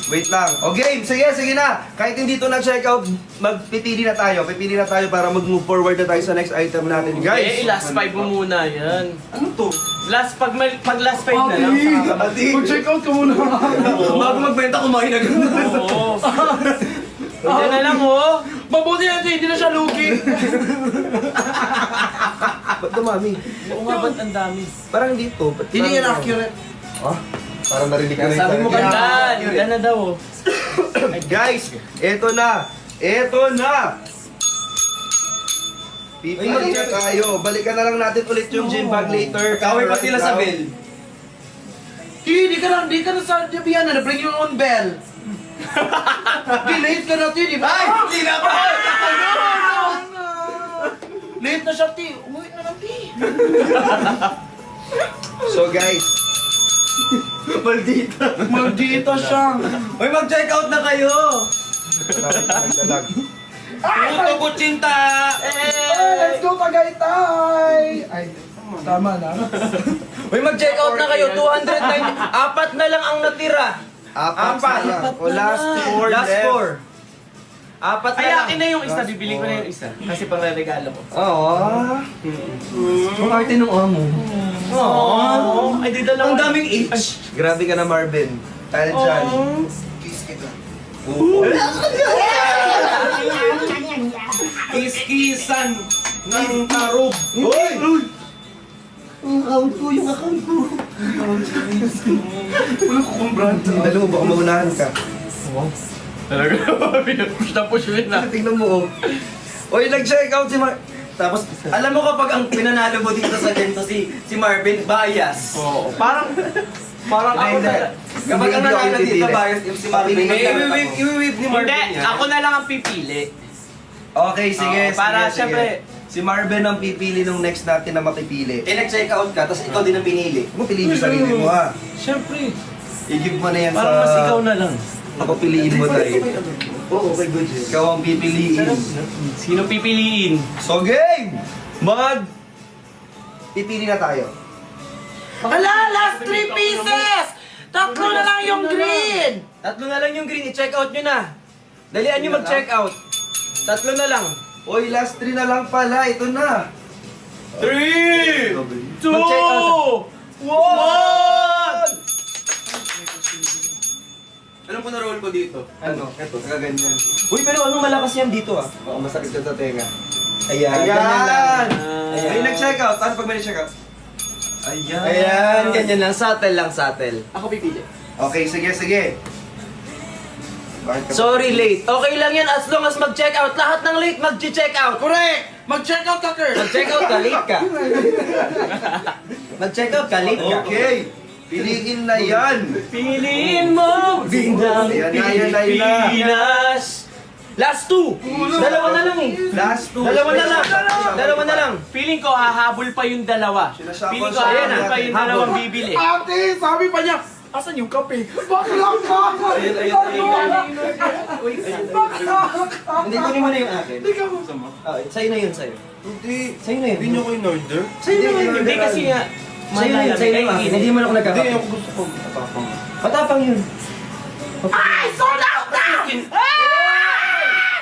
Speaker 3: Wait lang. O game, sige na. Kahit hindi to na-check out, magpipili na tayo. Pipili na tayo para mag-move forward na tayo sa next item natin. Guys!
Speaker 4: Last 5 mo muna yan.
Speaker 3: Ano to?
Speaker 4: Pag last 5 na lang.
Speaker 3: Ati!
Speaker 2: Mag-check out ka muna.
Speaker 1: Bago magbenta, kumain agad.
Speaker 4: Oo. Yan na lang, oh.
Speaker 2: Mabuti natin, hindi na siya lugi.
Speaker 3: Ba't dumami?
Speaker 4: Oo nga, ba't ang dami?
Speaker 3: Parang dito. Ba't
Speaker 2: Hindi yan
Speaker 3: parang-
Speaker 2: accurate.
Speaker 3: Ah? Parang narinig ko na yung
Speaker 1: Sabi mo
Speaker 3: parang-
Speaker 1: kanina.
Speaker 4: Yan na daw, oh.
Speaker 3: Guys, eto na! Eto na! Pipili na tayo. Balikan na lang natin ulit yung gym bag later.
Speaker 1: Kaway pa sila sa
Speaker 3: Right now.
Speaker 1: bell.
Speaker 2: Di ka na sa Jabiana na bring your own bell. Late ka na, Ti, di ba?
Speaker 1: Ay! Hindi na pa!
Speaker 2: Late na siya, Ti. Umuwi na lang, Ti.
Speaker 3: So guys,
Speaker 2: Maldita siya.
Speaker 1: Uy, mag-check out na kayo!
Speaker 3: nagdalag.
Speaker 1: Puto kutsinta!
Speaker 2: Let's go, Tagaytay! Ay, tama na.
Speaker 1: Uy, mag-check out na kayo. 209. Apat na lang ang natira.
Speaker 3: Apat na lang. O last 4
Speaker 1: Last
Speaker 3: left.
Speaker 1: 4. Apat na
Speaker 4: Ay,
Speaker 1: lang.
Speaker 4: akin na yung isa. Bibili ko na yung isa. Kasi pang regalo ko.
Speaker 3: Oo.
Speaker 1: Ang arte ng amo.
Speaker 4: Oo. Ay, di dalawa.
Speaker 1: Ang daming H.
Speaker 3: Grabe ka na, Marvin. Tayo dyan.
Speaker 2: Kiss kita.
Speaker 1: Kiskisan ng tarog.
Speaker 3: Uy!
Speaker 2: Wala ko kong brand.
Speaker 3: Dalo mo, baka maunahan ka.
Speaker 4: Talaga. Pinupush na push yun na.
Speaker 3: Tingnan mo, oh. Uy, nag-check out si Mar...
Speaker 1: Tapos, alam mo kapag ang pinanalo mo dito sa ganito si Marvin, bias.
Speaker 4: Oo. Parang ako
Speaker 3: Hindi.
Speaker 4: na.
Speaker 1: Kapag ang
Speaker 3: Hindi ako
Speaker 1: nanalo dito,
Speaker 3: pipili.
Speaker 1: bias yung si Marvin. I-whip ni Marvin
Speaker 4: Hindi,
Speaker 1: yan.
Speaker 4: ako na lang ang pipili.
Speaker 3: Okay, sige,
Speaker 4: Oo, para
Speaker 3: sige,
Speaker 4: syempre-
Speaker 3: sige. Si Marvin ang pipili nung next natin na mapipili.
Speaker 1: Eh, nag-check out ka, tapos ikaw din ang pinili.
Speaker 3: Huwag mo piliin yung sarili mo, ha?
Speaker 4: Siyempre.
Speaker 3: I-give mo na yan
Speaker 4: Parang mas ikaw na lang.
Speaker 3: Ako piliin mo tayo. Oo, okay, good. Ikaw ang pipiliin.
Speaker 4: Sino pipiliin?
Speaker 3: So, game! Pipili na tayo.
Speaker 2: Hala, last 3 pieces! Tatlo na lang yung green!
Speaker 1: Tatlo na lang yung green, i-check out nyo na. Dalian nyo mag-check out. Tatlo na lang.
Speaker 3: Oy, last 3 na lang pala. Ito na.
Speaker 4: 3, 2,
Speaker 1: Mag-check out
Speaker 4: 1!
Speaker 1: Alam ko na roll ko dito.
Speaker 3: Ano? Ito, kaganyan.
Speaker 1: Uy, pero anong malakas yan dito ah?
Speaker 3: Baka masakit ka sa tenga. Ayan.
Speaker 1: Ganyan lang.
Speaker 3: Ayan. Ay, nag-check out. Ano pag may nag-check out? Ayan.
Speaker 1: Ayan, ganyan lang. Subtle lang, subtle.
Speaker 4: Ako pipili.
Speaker 3: Okay, sige, sige.
Speaker 1: Sorry, late. Okay lang yan as long as mag-check out. Lahat ng late mag-check out.
Speaker 2: Correct! Mag-check out ka, Kurt!
Speaker 1: Mag-check out ka, late ka. Mag-check out ka, late ka.
Speaker 3: Okay. Piliin na yan.
Speaker 4: Piliin mo Bindang
Speaker 3: Ayan na, ayan na, ayan na.
Speaker 1: Pilipinas. Last two. Dalawa na lang eh.
Speaker 3: Last two.
Speaker 1: Dalawa na lang. Dalawa na lang.
Speaker 4: Feeling ko hahabol pa yung dalawa.
Speaker 3: Sinasabon
Speaker 4: Feeling ko
Speaker 3: sa
Speaker 4: hahabol
Speaker 3: ayan,
Speaker 4: pa yung
Speaker 1: habol.
Speaker 4: dalawang bibili.
Speaker 2: Ate, sabi pa niya, asan yung kape? Bakla ka!
Speaker 1: Hindi, kunin mo na yung akin.
Speaker 2: Hindi ka mo.
Speaker 1: Sa'yo na yun, sa'yo.
Speaker 3: Hindi.
Speaker 1: Sa'yo na yun.
Speaker 3: Hindi nyo ko in-order.
Speaker 1: Sa'yo na yun.
Speaker 4: Hindi kasi nga,
Speaker 1: Sa'yo na yun, sa'yo na yun. Hindi mo na ako
Speaker 3: Hindi,
Speaker 1: nagkakapit.
Speaker 3: ako gusto ko matapang.
Speaker 1: Matapang yun.
Speaker 2: Ay! Sold out na!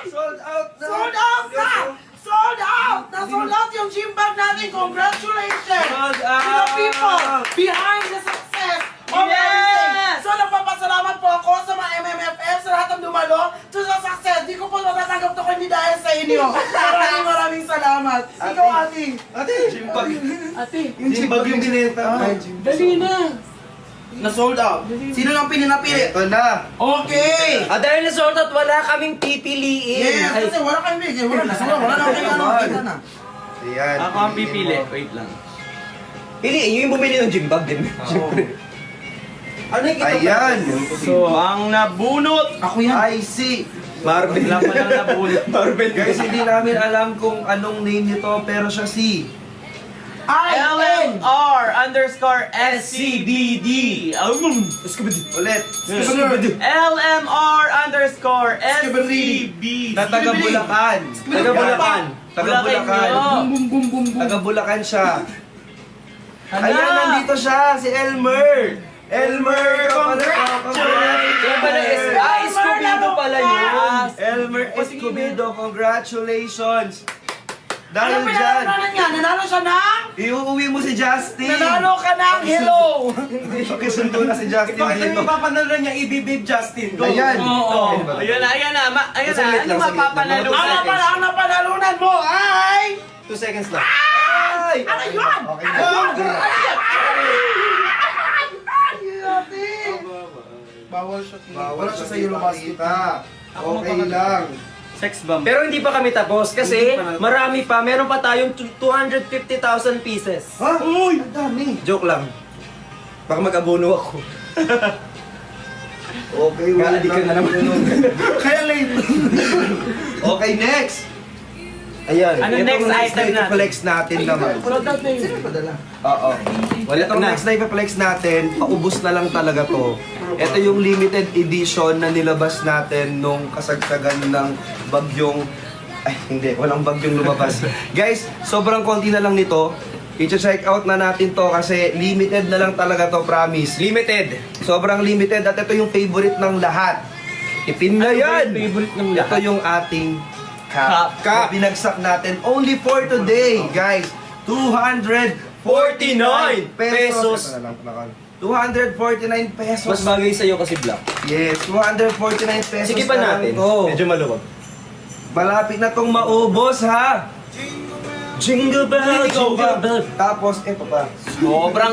Speaker 3: Sold out na!
Speaker 2: Sold out na! Sold out! Na-sold out yung gym bag natin! Congratulations!
Speaker 3: Sold out!
Speaker 2: To the people behind the success of everything! So nagpapasalamat po ako sa mga MMFF sa lahat ng dumalo to the success. Di ko po matatanggap to kung hindi dahil sa inyo. Maraming salamat. Ikaw, ate.
Speaker 3: Ate, Jimbag.
Speaker 2: Ate,
Speaker 3: Jimbag yung binenta.
Speaker 2: dali na. Na-sold out. Sino nang pinapili?
Speaker 3: Ito na.
Speaker 2: Okay!
Speaker 1: Dahil na-sold out, wala kaming pipiliin.
Speaker 2: Yes,
Speaker 1: Ay,
Speaker 2: kasi wala kayong bigay. Wala na. Wala na kayo ano. Kita na.
Speaker 3: Ayan.
Speaker 4: Ako ang pipili. Wait lang.
Speaker 1: piliin nyo yung bumili ng gym bag din. Siyempre. Ano yung
Speaker 3: Ayan.
Speaker 4: So, ang nabunot.
Speaker 2: Ako yan.
Speaker 3: I see.
Speaker 1: Marvel.
Speaker 4: Wala pa lang nabunot.
Speaker 1: Marvel.
Speaker 3: Guys, hindi namin alam kung anong name nito, pero siya si
Speaker 2: I-N!
Speaker 4: LMR_SCBD.
Speaker 3: ulit.
Speaker 4: LMR_SCBD.
Speaker 3: Na taga Bulacan.
Speaker 1: Taga Bulacan.
Speaker 3: Taga Bulacan.
Speaker 2: Boom, boom, boom, boom.
Speaker 3: Taga Bulacan siya.
Speaker 4: Hala.
Speaker 3: Ayan, nandito siya, si Elmer. Elmer,
Speaker 1: Yan pala is, Scooby-Doo pala yun.
Speaker 3: Elmer Escobedo, congratulations. Dahil
Speaker 2: Ano
Speaker 3: dyan,
Speaker 2: pinanalo niya? Nanalo siya ng?
Speaker 3: iuuwi mo si Justin.
Speaker 2: Nanalo ka ng hello!
Speaker 3: Okay, sundo na si Justin dito.
Speaker 5: ipapanalo niya, ibibig Justin. Go.
Speaker 3: Ayan.
Speaker 4: Oo. Ayan na, ayan na. Ayan na.
Speaker 3: Saglit
Speaker 4: Ano
Speaker 3: lang, saglit lang.
Speaker 4: mapapanalo
Speaker 3: Mga
Speaker 2: Ano
Speaker 4: natin?
Speaker 2: pala ang napanalunan mo ay?
Speaker 3: 2 seconds lang. Ay!
Speaker 2: Ano yun?
Speaker 3: Okay na.
Speaker 2: Bawal siya.
Speaker 3: Bawal siya sa iyo lumasta. Okay lang.
Speaker 4: Sex bomb.
Speaker 1: Pero hindi pa kami tapos kasi marami pa. Meron pa tayong 250,000 pieces.
Speaker 3: Ha? Uy! Ang dami.
Speaker 1: Joke lang. Baka mag-abono ako.
Speaker 3: Okay, wala
Speaker 1: Kala di ka na naman.
Speaker 2: Kaya late.
Speaker 3: Okay, next.
Speaker 1: Ayan.
Speaker 4: Ano
Speaker 3: Itong
Speaker 4: next
Speaker 3: next
Speaker 4: item
Speaker 3: na
Speaker 4: natin?
Speaker 3: ipaplex natin naman.
Speaker 2: Sino padala?
Speaker 3: Oo.
Speaker 1: Wala
Speaker 3: Itong
Speaker 1: na.
Speaker 3: next na ipaplex natin, paubos na lang talaga to. Ito yung limited edition na nilabas natin nung kasagsagan ng bagyong... Ay, hindi. Walang bagyong lumabas. Guys, sobrang konti na lang nito. I-check out na natin to kasi limited na lang talaga to, promise.
Speaker 1: Limited.
Speaker 3: Sobrang limited at ito yung favorite ng lahat. Ipin na yan!
Speaker 1: Favorite ng
Speaker 3: Ito
Speaker 1: lahat.
Speaker 3: yung ating
Speaker 4: Cup.
Speaker 3: cup. Na binagsak natin only for today, guys. 249 pesos. Ito na lang, nakal. 249 pesos.
Speaker 1: Mas bagay sa'yo kasi black.
Speaker 3: Yes, 249 pesos.
Speaker 1: Sige pa
Speaker 3: na lang
Speaker 1: natin.
Speaker 3: to.
Speaker 1: Medyo maluwag.
Speaker 3: Malapit na tong maubos, ha?
Speaker 1: Jingle bell,
Speaker 3: Ikaw pa.
Speaker 1: jingle bell.
Speaker 3: Tapos, ito pa.
Speaker 4: Sobrang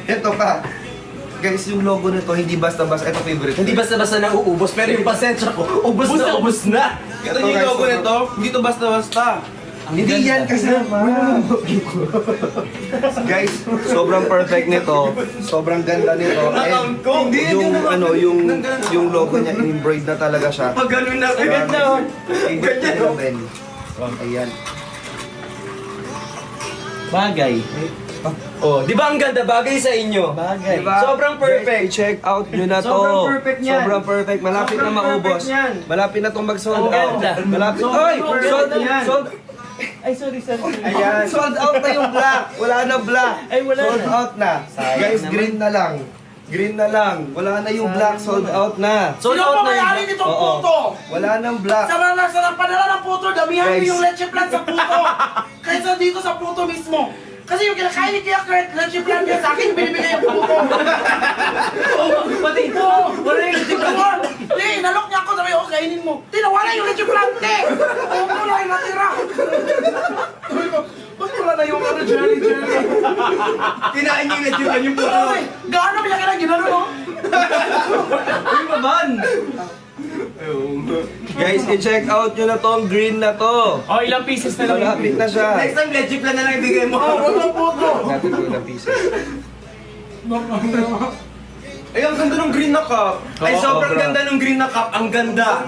Speaker 3: Ito pa. Guys, yung logo nito, hindi basta-basta. Ito favorite.
Speaker 1: Hindi basta-basta nang uubos, pero yung pasensya ko, ubos na, ubos na.
Speaker 3: Ito yung logo nito,
Speaker 5: hindi to basta-basta.
Speaker 3: Hindi yan kasama. Guys, sobrang perfect nito. Sobrang ganda nito. And yung ano, yung logo niya embroidered na talaga siya.
Speaker 5: Pag ganun na,
Speaker 3: Ganyan
Speaker 5: na.
Speaker 3: Favorite ko rin. Ayan.
Speaker 4: bagay.
Speaker 1: Oh, di ba ang ganda? Bagay sa inyo.
Speaker 4: Bagay.
Speaker 3: Diba?
Speaker 1: Sobrang perfect.
Speaker 3: Guys, check out nyo na to.
Speaker 1: Sobrang perfect niyan.
Speaker 3: Sobrang perfect. Malapit
Speaker 1: Sobrang
Speaker 3: na maubos.
Speaker 1: perfect niyan.
Speaker 3: Malapit na itong mag-sold
Speaker 1: Ang
Speaker 3: out.
Speaker 1: ganda.
Speaker 3: Malapit.
Speaker 1: Sobrang
Speaker 3: Oy!
Speaker 1: perfect
Speaker 3: Sold,
Speaker 1: yan.
Speaker 3: sold,
Speaker 4: Ay, sorry.
Speaker 3: Ayan. Sold out na yung black. Wala na black.
Speaker 4: Ay, wala
Speaker 3: Sold
Speaker 4: na.
Speaker 3: out na. Guys, green na lang. Green na lang. Wala na yung black. Sold out na.
Speaker 1: Sold
Speaker 2: Sino
Speaker 1: out
Speaker 2: pa
Speaker 1: na
Speaker 2: mayari
Speaker 1: yun.
Speaker 2: nitong
Speaker 3: Oo.
Speaker 2: puto?
Speaker 3: Wala nang black.
Speaker 2: Sa nagpadala ng puto, damihan mo
Speaker 3: Guys.
Speaker 2: yung leche plan sa puto. Kaysa dito sa puto mismo. Kasi yung kinakain ni Kuya Kurt, leche plan niya sa akin, binibigay yung puto.
Speaker 1: Pati, wala yung leche plan.
Speaker 2: Hindi, nalok niya ako, sabi ko, kainin mo. Hindi, nawala yung leche plan, te. Oo, wala yung natira. Sabi ko, ba't wala na yung ano, jelly.
Speaker 5: Kinain niyo na dyan yung puto.
Speaker 2: Ay, gaano niya kailang ginano, no?
Speaker 5: Ay, maman.
Speaker 3: Guys, i-check out nyo na tong green na to.
Speaker 4: Oh, ilang pieces na lang.
Speaker 3: Malapit na siya.
Speaker 5: Next time, legit plan na lang ibigay mo.
Speaker 2: Wag na po to.
Speaker 3: Natin ko ilang pieces.
Speaker 5: Ay, ang ganda ng green na cup. Ay,
Speaker 4: Oo,
Speaker 5: sobrang
Speaker 3: sobra.
Speaker 5: ganda ng green na cup. Ang ganda.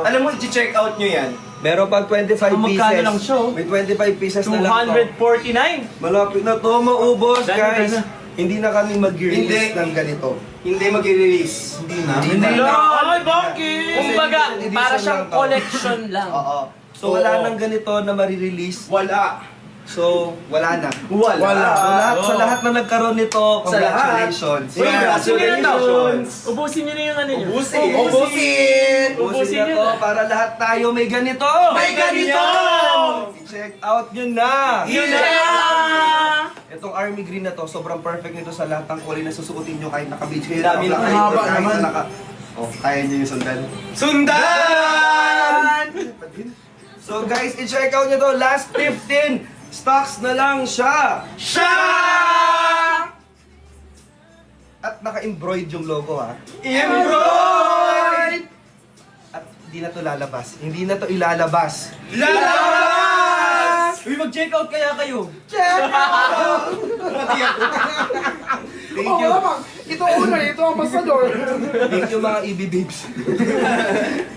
Speaker 5: Alam mo, i-check out nyo yan.
Speaker 3: Meron pag 25
Speaker 4: Ang magkano
Speaker 3: pieces.
Speaker 4: lang siya, oh?
Speaker 3: May 25 pieces na lang to.
Speaker 4: 249.
Speaker 3: Malapit na to, maubos
Speaker 4: Dami,
Speaker 3: guys.
Speaker 4: dami.
Speaker 3: Hindi na kami mag-release
Speaker 5: Hindi.
Speaker 3: ng ganito.
Speaker 5: Hindi mag-release. Hindi na.
Speaker 3: Hindi na.
Speaker 4: Ay, bakit? Kumbaga,
Speaker 3: Edition
Speaker 4: para siyang
Speaker 3: lang to.
Speaker 4: collection lang.
Speaker 3: Oo. So wala nang ganito na ma-release.
Speaker 5: Wala.
Speaker 3: So wala na.
Speaker 5: Wala.
Speaker 3: So lahat na nagkaroon nito,
Speaker 5: Sa lahat.
Speaker 3: congratulations.
Speaker 4: Uy, ubusin niyo na to.
Speaker 5: Congratulations.
Speaker 4: Ubusin niyo na yung ano niyo.
Speaker 5: Ubusin.
Speaker 3: Ubusin
Speaker 4: Ubusin
Speaker 3: na
Speaker 4: nyo
Speaker 3: to
Speaker 4: na.
Speaker 3: para lahat tayo may ganito.
Speaker 5: May ganito!
Speaker 3: I-check out nyo na.
Speaker 5: Yun na!
Speaker 3: Itong army green na to, sobrang perfect nito sa lahat ng kulay na susuotin nyo kahit naka-beach kayo.
Speaker 5: Dami na.
Speaker 3: kahit
Speaker 2: Haba
Speaker 3: kahit
Speaker 2: naman.
Speaker 3: naka... Oh, kaya nyo yung sundan.
Speaker 5: Sundan!
Speaker 3: So guys, i-check out nyo to. Last 15 stocks na lang siya.
Speaker 5: Siya!
Speaker 3: At naka-embroid yung logo ha.
Speaker 5: Embroid!
Speaker 3: At hindi na to lalabas. Hindi na to ilalabas.
Speaker 5: Lalabas!
Speaker 4: Uy, mag-check out kaya kayo.
Speaker 3: Thank
Speaker 2: Oo
Speaker 3: you.
Speaker 2: naman. Ito una, ito ang pasador.
Speaker 3: Thank you mga EB babes.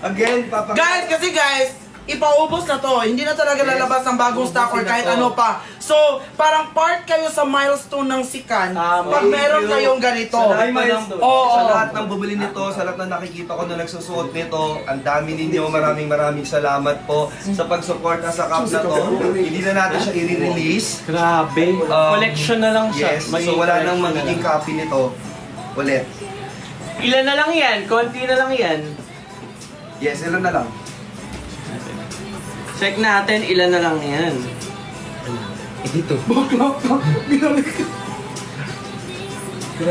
Speaker 3: Again,
Speaker 2: Guys, kasi guys, ipaubos na to. Hindi na talaga lalabas ang bagong stock or
Speaker 3: Ubusin na
Speaker 2: kahit
Speaker 3: to.
Speaker 2: ano pa. So, parang part kayo sa milestone ng sikan. Pag meron kayong ganito.
Speaker 3: Sa lahat, ng,
Speaker 2: Oo.
Speaker 3: sa lahat ng bumili nito, sa lahat ng nakikita ko na nagsusuot nito, ang dami ninyo, maraming salamat po sa pagsuporta sa cup na to. Hindi na natin siya i-release.
Speaker 4: Grabe. Collection na lang siya.
Speaker 3: Yes, so
Speaker 4: Magiging
Speaker 3: wala
Speaker 4: collection
Speaker 3: nang
Speaker 4: na
Speaker 3: magiging
Speaker 4: lang.
Speaker 3: copy nito. Ulit.
Speaker 4: Ilan na lang yan? Konti na lang yan.
Speaker 3: Yes, ilan na lang.
Speaker 4: Check natin ilan na lang yan.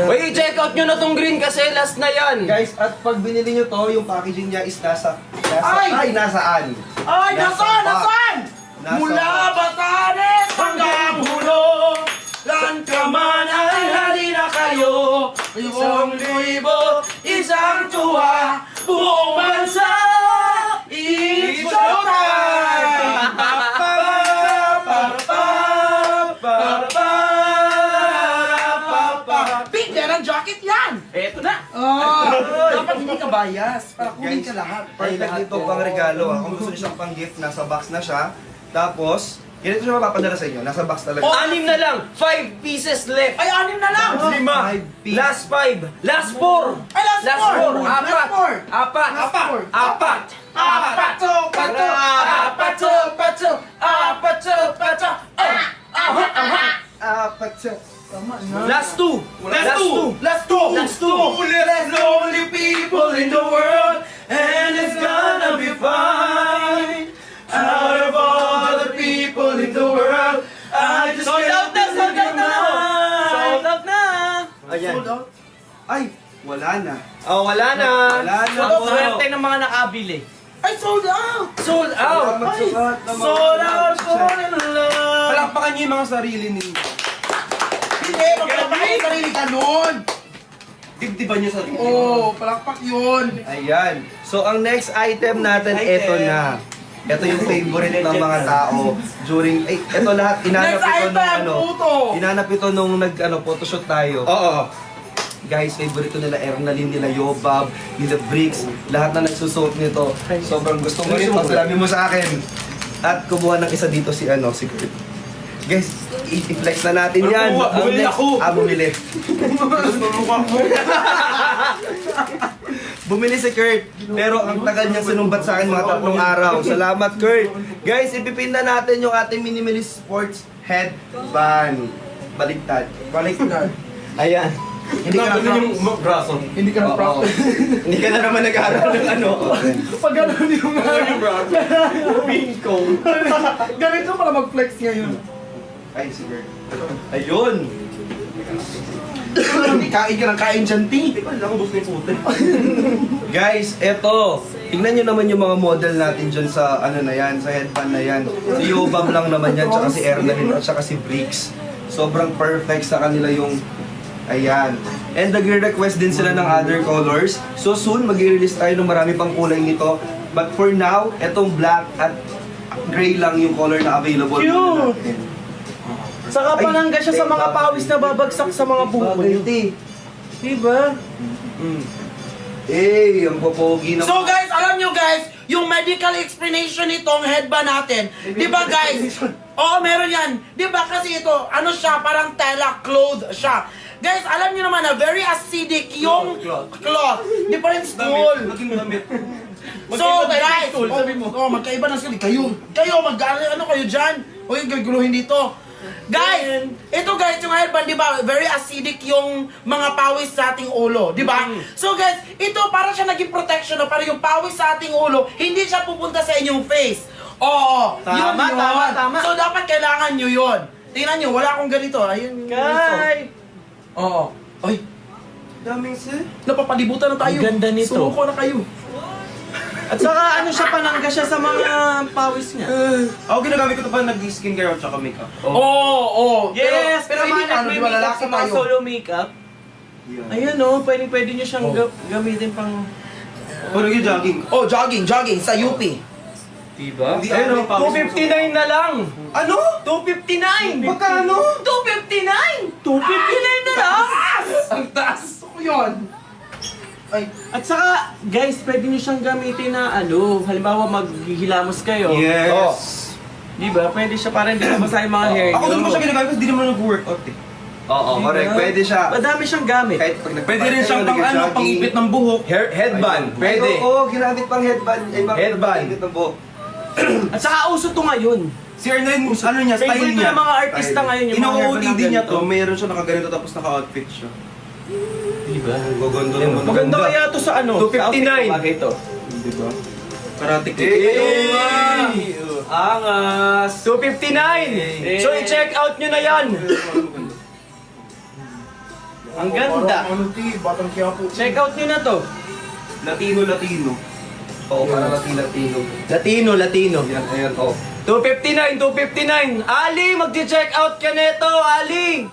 Speaker 1: Uy, check out nyo na tong green kasi last na yan.
Speaker 3: Guys, at pag binili nyo to, yung packaging niya is
Speaker 2: Ay!
Speaker 3: nasaan?
Speaker 2: Ay, nasaan? Nasaan?
Speaker 3: Nasa
Speaker 2: Mula Batanes hanggang Hulo, lan ka man ay halina kayo. Isang libo, isang tuwa, buong bansa, it's showtime! Pink yan ang jacket yan!
Speaker 4: Eto na.
Speaker 2: Dapat hindi ka bias, para kunin ka lahat.
Speaker 3: Perfect dito pang regalo ha. Kung gusto niyo siyang pang gift, nasa box na siya. Tapos, ganito siya mapapadala sa inyo. Nasa box talaga.
Speaker 1: Oh, 6 na lang. 5 pieces left.
Speaker 2: Ay, 6 na lang!
Speaker 3: 5
Speaker 1: Last 5. Last 4.
Speaker 2: Ay, last four.
Speaker 1: Apat.
Speaker 2: Last four.
Speaker 1: Apat.
Speaker 2: Last four.
Speaker 1: Apat.
Speaker 2: Apato, pato, apato, pato, apato, pato,
Speaker 3: Apat siya.
Speaker 1: Last 2.
Speaker 5: Last two.
Speaker 2: Last two.
Speaker 1: Last 2.
Speaker 2: Less lonely people in the world, and it's gonna be fine. Out of all the people in the world, I just
Speaker 4: Sold out na! Sold out na! Sold out na!
Speaker 1: Ayan.
Speaker 2: Sold out?
Speaker 3: Ay, wala na.
Speaker 1: Oh, wala na.
Speaker 3: Wala na.
Speaker 4: Ang swerte ng mga nakabili.
Speaker 2: Ay, sold out!
Speaker 1: Sold out.
Speaker 3: Salamat sa lahat ng mga
Speaker 2: Sold out, fall in love!
Speaker 5: Palakpakan niyo yung mga sarili ninyo.
Speaker 2: Hindi, magpapakay yung sarili ka nun!
Speaker 5: Dibdiban niyo sarili.
Speaker 2: Oo, palakpak yun!
Speaker 3: Ayan. So, ang next item natin, ito na. Ito yung favorite ng mga tao during, ito lahat, inanap
Speaker 2: Next
Speaker 3: ito nung
Speaker 2: item, puto!
Speaker 3: Inanap ito nung photoshoot tayo.
Speaker 1: Oo.
Speaker 3: Guys, favorite ko nila Ernalyn, nila Yobab, nila Bricks, lahat na nagsusuot nito. Sobrang gusto mo rin, sabi mo sa akin. At kumuha ng isa dito si si Kurt. Guys, i-flex na natin yan.
Speaker 5: Bumili
Speaker 3: Ang next-
Speaker 5: ako.
Speaker 3: Bumili. Bumili si Kurt. Pero ang tagal niya sinumbat sa akin mga 3 araw. Salamat, Kurt. Guys, ipipin na natin yung ating Minimalist Sports headband. Baliktad. Baliktad.
Speaker 1: Ayan.
Speaker 3: Hindi ka na
Speaker 5: braso.
Speaker 2: Hindi ka na proud.
Speaker 3: Hindi ka na naman nag-aaral ng
Speaker 2: Pag gano'n yung
Speaker 5: Binko.
Speaker 2: ganito pala mag-flex ngayon.
Speaker 3: Ay, si Kurt. Ayun.
Speaker 2: Hindi kain ka ng kain dyan, T.
Speaker 3: Guys, eto. Tingnan nyo naman yung mga model natin dyan sa na yan, sa headband na yan. Si Yobam lang naman yan, tsaka si Ernalyn, at tsaka si Bricks. Sobrang perfect sa kanila yung Ayan. And nagre-request din sila ng other colors. So soon, mag-release tayo ng marami pang kulay nito. But for now, etong black at gray lang yung color na available.
Speaker 2: Cute! Saka
Speaker 3: Ay,
Speaker 2: panangga siya sa mga
Speaker 3: bagay.
Speaker 2: pawis na babagsak sa mga buhok
Speaker 3: Bagay,
Speaker 2: niyo.
Speaker 3: te.
Speaker 2: Diba?
Speaker 3: Eh, ang popogi naman.
Speaker 2: So guys, alam nyo guys, yung medical explanation nitong headband natin, di ba guys? Oo, meron yan. Di ba kasi ito, ano siya, parang tela, cloth siya. Guys, alam nyo naman na very acidic yung cloth. Different school.
Speaker 5: Maging damit.
Speaker 2: So guys, magkaiba ng school. Kayo, ano kayo dyan? O yung gaguluhin dito. Guys, ito guys, yung headband, di ba, very acidic yung mga pawis sa ating ulo, di ba? So guys, ito para siya naging protection, no? Para yung pawis sa ating ulo, hindi siya pupunta sa inyong face. Oo,
Speaker 4: Tama, tama.
Speaker 2: So dapat kailangan nyo yun. Tingnan nyo, wala akong ganito. Ayun.
Speaker 4: Kay!
Speaker 2: Oo. Ay,
Speaker 3: Daming sir.
Speaker 2: napapalibutan na tayo.
Speaker 4: Ang ganda nito.
Speaker 2: Sumuko na kayo.
Speaker 4: At saka ano siya, panangga siya sa mga pawis niya.
Speaker 5: Ako ginagamit ko ito pa nag-skincare at saka makeup.
Speaker 2: Oo.
Speaker 4: Yes!
Speaker 2: Pero hindi
Speaker 4: naman,
Speaker 2: ano,
Speaker 4: may
Speaker 2: di ba,
Speaker 4: makeup
Speaker 2: lalaki
Speaker 4: sa mga
Speaker 2: tayo.
Speaker 4: solo makeup. Ayan o, pwede nyo siyang gamitin pang...
Speaker 5: O, nag-jogging.
Speaker 2: Oh, jogging sa UP.
Speaker 4: Diba?
Speaker 5: Hindi, ano, may pawis.
Speaker 4: 259 na lang!
Speaker 5: Ano?
Speaker 4: 259!
Speaker 5: Magkano?
Speaker 4: 259! 259 na lang!
Speaker 2: Ang taas ko yun. Ay,
Speaker 4: At saka, guys, pwede nyo siyang gamitin na ano, halimbawa maghihilamos kayo.
Speaker 5: Yes.
Speaker 4: Diba? Pwede siya para hindi mabasa yung mga hair
Speaker 5: Ako doon
Speaker 4: nyo.
Speaker 5: ko siya ginagamit kasi di naman nag-workout eh.
Speaker 3: Oo, correct. Pwede siya.
Speaker 4: Madami siyang gamit.
Speaker 3: Kahit pag
Speaker 5: Pwede rin siyang pang ano, pang-ipit ng buhok.
Speaker 1: Headband, pwede.
Speaker 3: Oo, ginamit pang headband. Ay, bakit
Speaker 1: Headband.
Speaker 3: pang ng buhok?
Speaker 4: At saka uso to ngayon.
Speaker 5: Si Ernest, ano niya, style
Speaker 4: Favorite
Speaker 5: niya.
Speaker 4: ng mga artista ngayon yung mga
Speaker 5: Ino-OOTD niya to,
Speaker 4: ganito.
Speaker 5: mayroon siya nakaganito tapos naka-outfit siya.
Speaker 4: Diba?
Speaker 3: Gogondo naman.
Speaker 4: Maganda kaya to sa ano?
Speaker 1: 259.
Speaker 4: Sa outfit ko, bagay to.
Speaker 5: Diba? Karate kid.
Speaker 4: Angas!
Speaker 1: 259! So i-check out nyo na yan!
Speaker 4: Ang ganda.
Speaker 2: Batang Quiapo.
Speaker 4: Check out nyo na to.
Speaker 5: Latino.
Speaker 3: Oo, para Latino.
Speaker 1: Latino.
Speaker 3: Yan, ayan, oh.
Speaker 1: 259! Ali, mag-check out ka neto, Ali!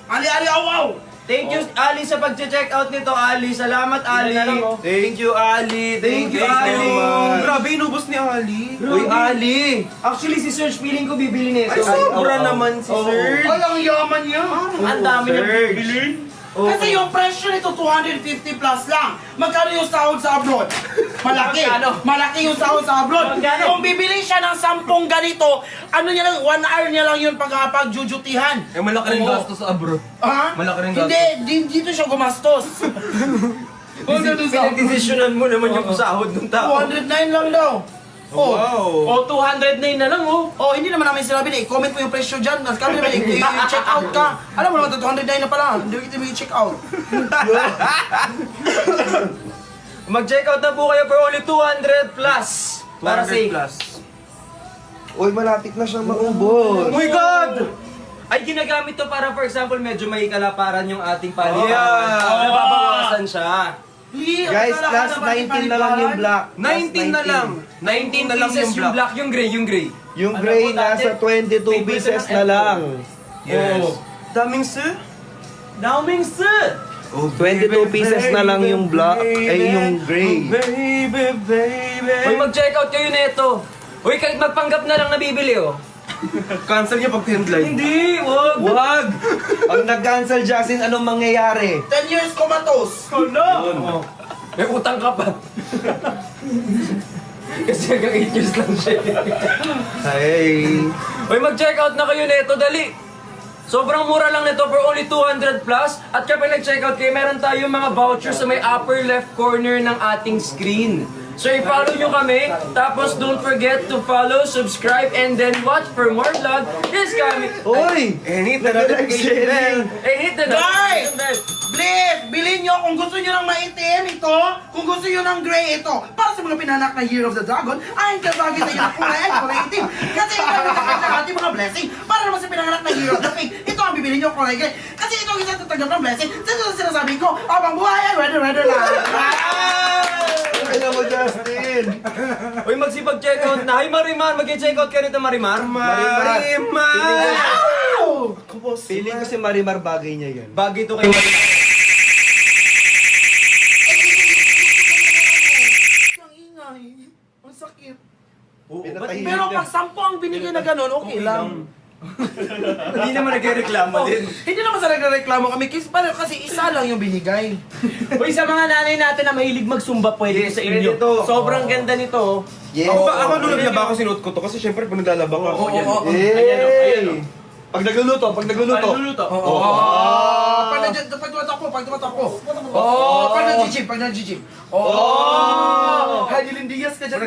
Speaker 2: Ali, awaw!
Speaker 1: Thank you, Ali, sa pag-check out nito, Ali. Salamat, Ali. Thank you, Ali. Thank you, Ali.
Speaker 5: Grabe, inubos ni Ali.
Speaker 1: Uy, Ali. Actually, si Serge feeling ko bibili nito.
Speaker 5: Ay, sobra naman si Sir.
Speaker 2: Ay, ang yaman niya.
Speaker 4: Ang dami niyang bibili.
Speaker 2: Kasi yung presyo nito 250 plus lang. Magkano yung sahod sa abroad? Malaki.
Speaker 4: Magkano?
Speaker 2: Malaki yung sahod sa abroad.
Speaker 4: Magkano?
Speaker 2: Kung bibili siya ng 10 ganito, ano niya lang, 1 hour niya lang yun pag-jujutihan.
Speaker 5: Eh, malaki rin
Speaker 2: Oo.
Speaker 5: gastos sa abro.
Speaker 2: Ha?
Speaker 5: Malaki rin
Speaker 2: Hindi, dito siya gumastos. Kung dito sa
Speaker 1: Pinag-desisyonan mo naman yung sahod ng tao.
Speaker 2: 209 lang daw. Oh.
Speaker 4: O, 209 na lang oh.
Speaker 2: Oh, hindi naman namin sinabi na i-comment mo yung presyo dyan. Kami naman i-check out ka. Alam mo naman, 209 na pala. Hindi kita i-check out.
Speaker 1: Mag-check out na po kayo for only 200 plus. Para safe.
Speaker 3: Uy, malapit na siyang maubos.
Speaker 1: Oh my God! Ay, ginagamit to para, for example, medyo may kalaparan yung ating palitan.
Speaker 5: Yeah.
Speaker 1: Nababawasan siya.
Speaker 3: Guys, last 19 na lang yung black.
Speaker 5: 19 na lang.
Speaker 1: 19
Speaker 5: na lang
Speaker 1: pieces
Speaker 5: yung black.
Speaker 1: yung gray, yung gray.
Speaker 3: Yung gray nasa 22 pieces na lang.
Speaker 5: Yes.
Speaker 1: Oh.
Speaker 5: Daming sir.
Speaker 4: Daming set!
Speaker 3: 22 pieces na lang yung black, ay yung gray.
Speaker 1: Uy, mag-check out kayo nito. Uy, kahit magpanggap na lang nabibili, oh.
Speaker 5: Cancel niya pag headline.
Speaker 1: Hindi, wag.
Speaker 3: Wag! Pag nag-cancel, Justin, anong mangyayari?
Speaker 2: 10 years comatose.
Speaker 1: Oh. May utang ka pa. Kasi hanggang 8 years lang siya.
Speaker 3: Hey!
Speaker 1: Uy, mag-check out na kayo nito, dali. Sobrang mura lang nito for only 200 plus. At kapag nag-check out kayo, meron tayong mga vouchers sa may upper left corner ng ating screen. So i-follow nyo kami, tapos don't forget to follow, subscribe, and then watch for more vlog is coming.
Speaker 3: Uy!
Speaker 5: And hit the notification bell.
Speaker 1: Eh, hit the
Speaker 2: Guys!
Speaker 1: notification bell.
Speaker 2: Please, bilhin nyo kung gusto nyo ng maitim ito, kung gusto nyo ng gray ito. Para sa mga pinanak na Year of the Dragon, ay kasagin sa inyo ang kulay ay kulay itim. Kasi ito ang nagkakita ng ating mga blessing. Para naman sa pinanganak na Year of the Pig, ito ang bibili nyo kulay gray. Kasi ito ang isang tatanggap ng blessing. Dito sa sinasabi ko, abang buhay ay weather lang.
Speaker 3: Kaya mo, Justin!
Speaker 1: Uy, magsipag-check out na. Hi Marimar, mag-check out ka nito Marimar.
Speaker 5: Marimar.
Speaker 2: Ow!
Speaker 3: Feeling ko si Marimar bagay niya yan.
Speaker 5: Bagay to kay
Speaker 2: Ang ingay. Ang sakit.
Speaker 3: Pinatahimik
Speaker 2: Pero
Speaker 3: niya.
Speaker 2: pag 10 ang binigay na ganun, okay lang.
Speaker 5: Hindi naman nagreklamo
Speaker 2: Oh,
Speaker 5: din.
Speaker 2: hindi naman sa nagreklamo kami kasi isa lang yung binigay.
Speaker 4: Uy, sa mga nanay natin na mahilig magsumba, pwede
Speaker 3: Yes,
Speaker 4: sa inyo.
Speaker 3: pwede to.
Speaker 4: Sobrang ganda nito.
Speaker 3: Yes.
Speaker 5: Ako nung naglaba ako sinuot ko to kasi syempre pag naglalaba ka.
Speaker 2: Oo, oo, oo.
Speaker 4: Ayan o, ayan o.
Speaker 5: Pag nagluluto.
Speaker 4: Maluluto.
Speaker 2: Pag tumatakbo. Pag nag-gym. Hay, Dias ka dyan.